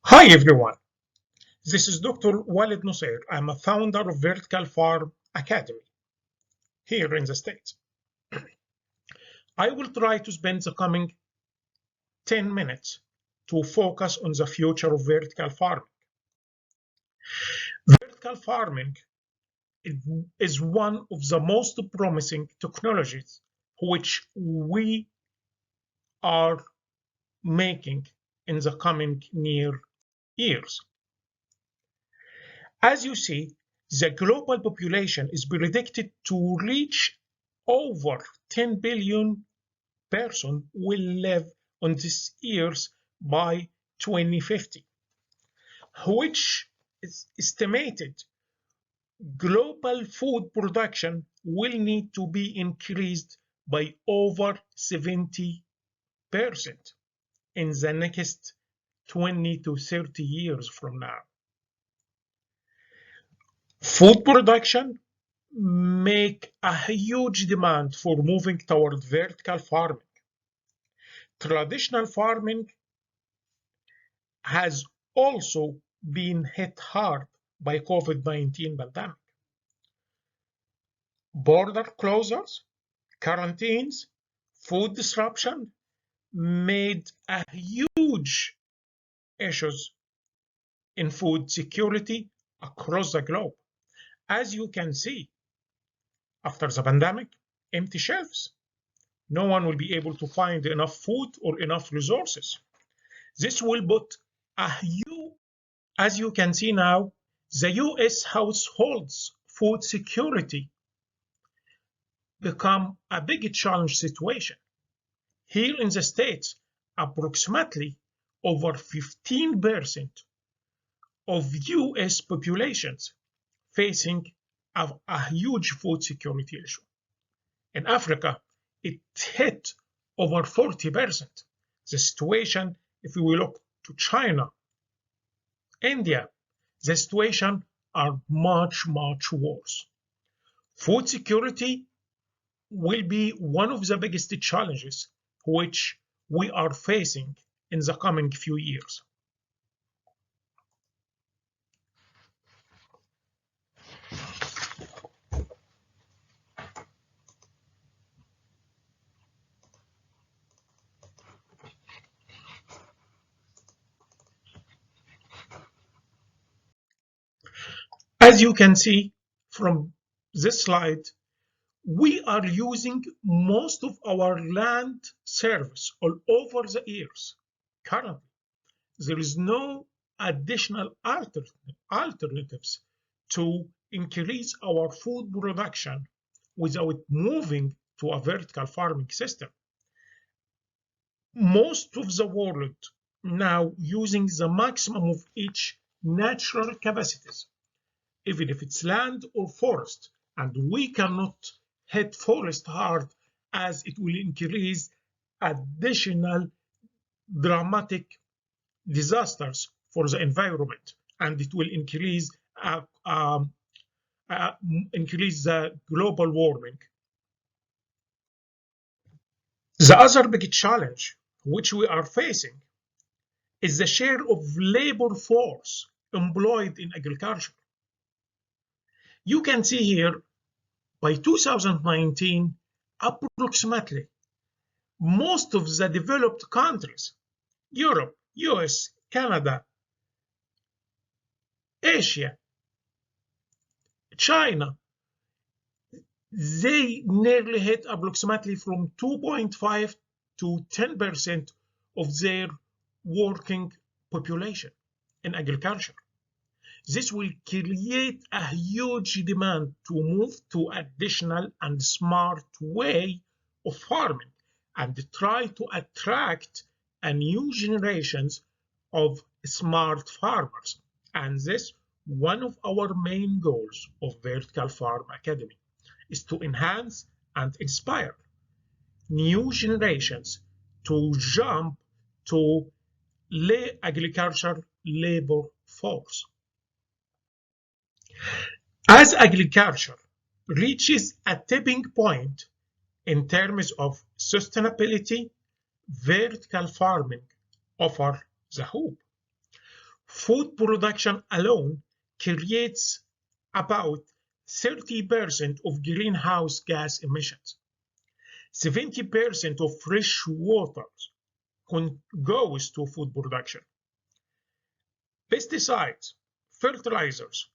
Hi everyone, this is Dr. Walid Nusayr. I'm a founder of Vertical Farm Academy here in the States. I will try to spend the coming 10 minutes to focus on the future of vertical farming. Vertical farming is one of the most promising technologies which we are making in the coming near years. As you see, the global population is predicted to reach over 10 billion persons will live on this earth by 2050, which is estimated global food production will need to be increased by over 70% in the next 20 to 30 years from now. Food production make a huge demand for moving toward vertical farming. Traditional farming has also been hit hard by COVID-19 pandemic. Border closures, quarantines, food disruption made a huge issues in food security across the globe. As you can see, after the pandemic, empty shelves. No one will be able to find enough food or enough resources. This will put a huge, as you can see now, the US households food security become a big challenge situation. Here in the States, approximately over 15% of US populations facing a huge food security issue. In Africa, it hit over 40%. The situation, if we look to China, India, the situation are much, much worse. Food security will be one of the biggest challenges which we are facing in the coming few years. As you can see from this slide, we are using most of our land surface all over the earth. Currently, there is no additional alternatives to increase our food production without moving to a vertical farming system. Most of the world now using the maximum of each natural capacities, even if it's land or forest, and we cannot hit forest hard as it will increase additional dramatic disasters for the environment, and it will increase the global warming. The other big challenge which we are facing is the share of labor force employed in agriculture. You can see here by 2019, approximately most of the developed countries, Europe, US, Canada, Asia, China, they nearly hit approximately from 2.5 to 10% of their working population in agriculture. This will create a huge demand to move to additional and smart way of farming and try to attract a new generations of smart farmers. And this one of our main goals of Vertical Farm Academy is to enhance and inspire new generations to jump to agriculture labor force. As agriculture reaches a tipping point in terms of sustainability, vertical farming offers the hope. Food production alone creates about 30% of greenhouse gas emissions. 70% of fresh water goes to food production. Pesticides, fertilizers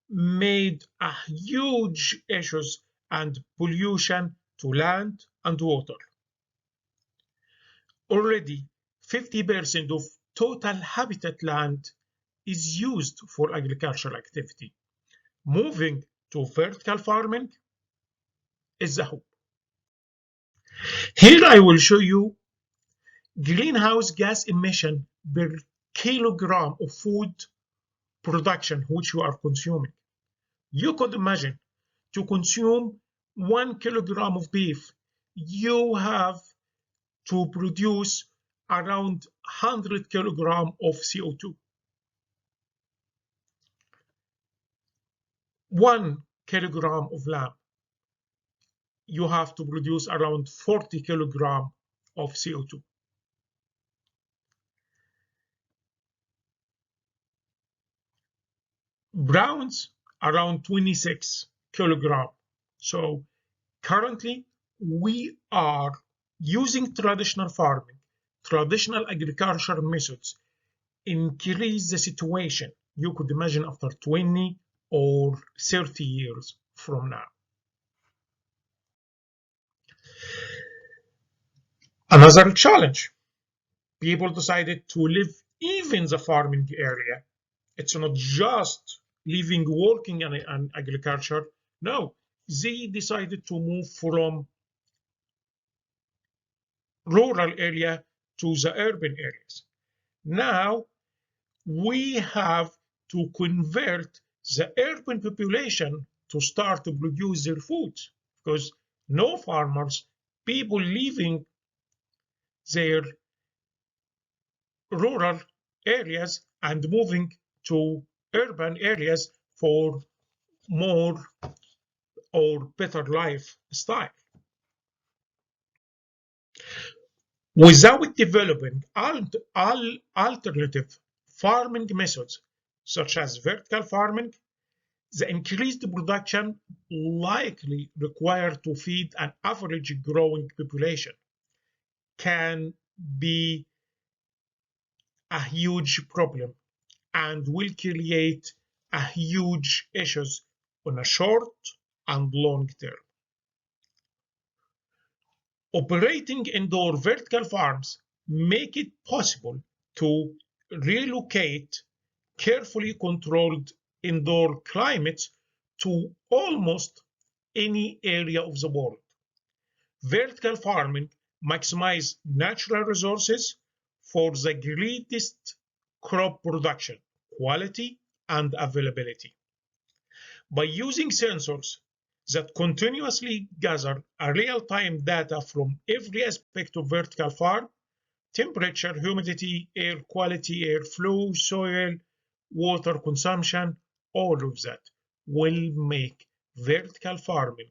made a huge issues and pollution to land and water. Already 50% of total habitat land is used for agricultural activity. Moving to vertical farming is the hope. Here I will show you greenhouse gas emission per kilogram of food production which you are consuming. You could imagine to consume 1 kilogram of beef, you have to produce around 100 kilogram of CO2. 1 kilogram of lamb, you have to produce around 40 kilogram of CO2. Browns, around 26 kilogram. So currently we are using traditional farming, traditional agricultural methods, increase the situation you could imagine after 20 or 30 years from now. Another challenge, people decided to live even the farming area. It's not just living, working in agriculture. No, they decided to move from rural area to the urban areas. Now we have to convert the urban population to start to produce their food, because no farmers, people leaving their rural areas and moving to urban areas for more or better lifestyle. Without developing alternative farming methods such as vertical farming, the increased production likely required to feed an average growing population can be a huge problem and will create a huge issues on a short and long term. Operating indoor vertical farms make it possible to relocate carefully controlled indoor climates to almost any area of the world. Vertical farming maximizes natural resources for the greatest crop production, quality, and availability. By using sensors that continuously gather real-time data from every aspect of vertical farm, temperature, humidity, air quality, air flow, soil, water consumption, all of that will make vertical farming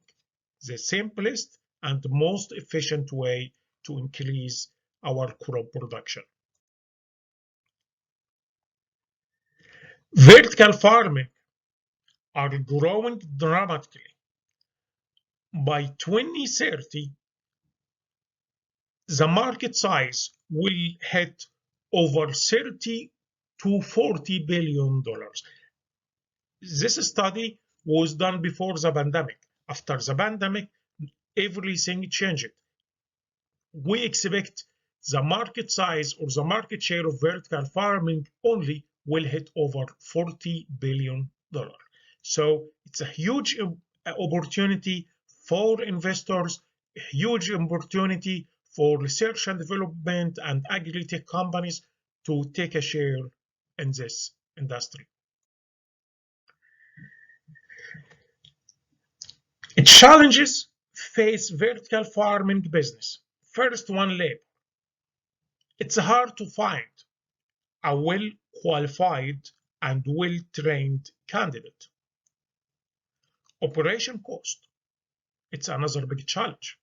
the simplest and most efficient way to increase our crop production. Vertical farming are growing dramatically. By 2030, the market size will hit over 30 to 40 billion dollars. This study was done before the pandemic. After the pandemic, everything changed. We expect the market size or the market share of vertical farming only will hit over 40 billion dollars. So it's a huge opportunity for investors, a huge opportunity for research and development and agri-tech companies to take a share in this industry. Challenges face vertical farming business. First one, labor. It's hard to find a well-qualified and well-trained candidate. Operation cost. It's another big challenge.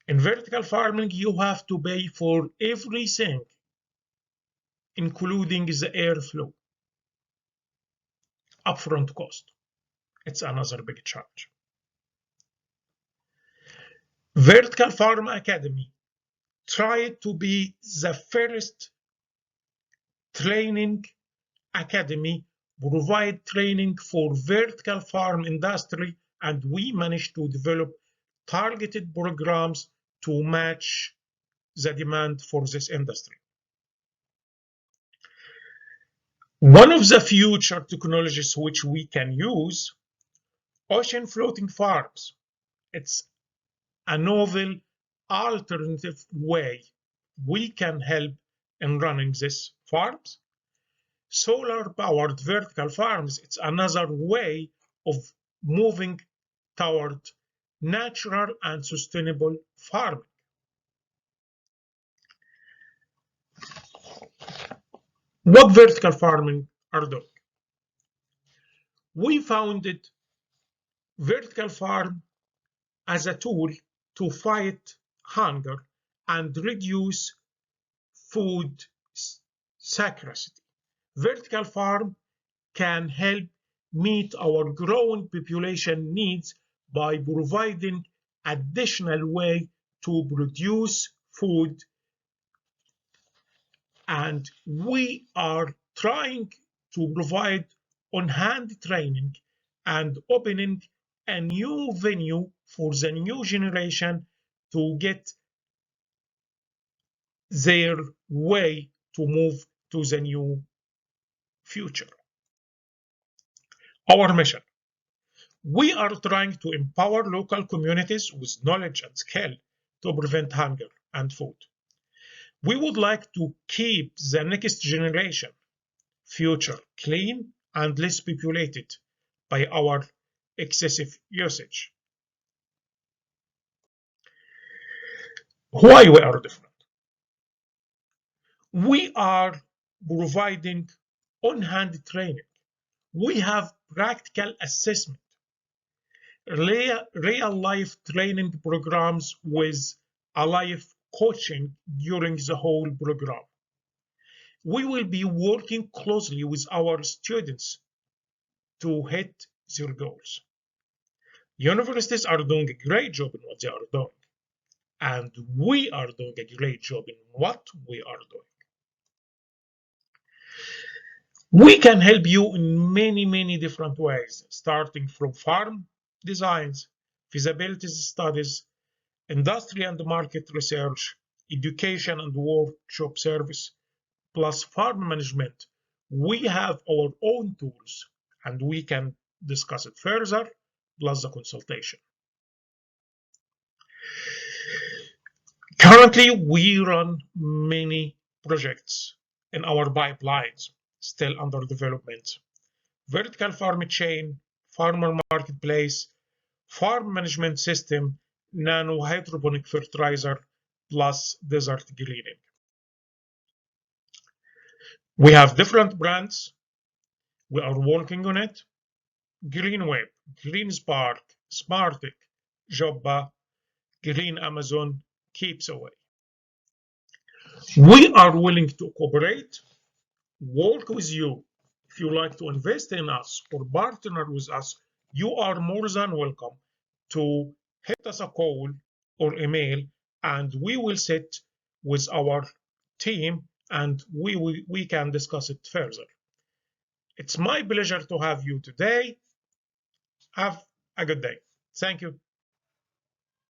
In vertical farming, you have to pay for everything including the airflow. Upfront cost. It's another big challenge. Vertical Farm Academy tried to be the first training academy provide training for vertical farm industry, and we managed to develop targeted programs to match the demand for this industry. One of the future technologies which we can use, ocean floating farms. It's a novel alternative way we can help in running these farms. Solar powered vertical farms, it's another way of moving toward natural and sustainable farming. What vertical farming are doing? We founded vertical farm as a tool to fight hunger and reduce food scarcity. Vertical farm can help meet our growing population needs by providing additional way to produce food, and we are trying to provide on-hand training and opening a new venue for the new generation to get their way to move to the new future. Our mission. We are trying to empower local communities with knowledge and skill to prevent hunger and food. We would like to keep the next generation future clean and less populated by our excessive usage. Why we are different? We are providing on-hand training. We have practical assessment, real-life training programs with a life coaching during the whole program. We will be working closely with our students to hit their goals. Universities are doing a great job in what they are doing, and we are doing a great job in what we are doing. We can help you in many different ways, starting from farm designs, feasibility studies, industry and market research, education and workshop service, plus farm management. We have our own tools and we can discuss it further, plus the consultation. Currently, we run many projects in our pipelines, still under development. Vertical farm chain, farmer marketplace, farm management system, nano hydroponic fertilizer, plus desert greening. We have different brands. We are working on it. GreenWeb, GreenSpark, Smartic, Jobba, Green Amazon, Keeps Away. We are willing to cooperate, work with you. If you like to invest in us or partner with us, you are more than welcome to hit us a call or email, and we will sit with our team and we can discuss it further. It's my pleasure to have you today. Have a good day. Thank you.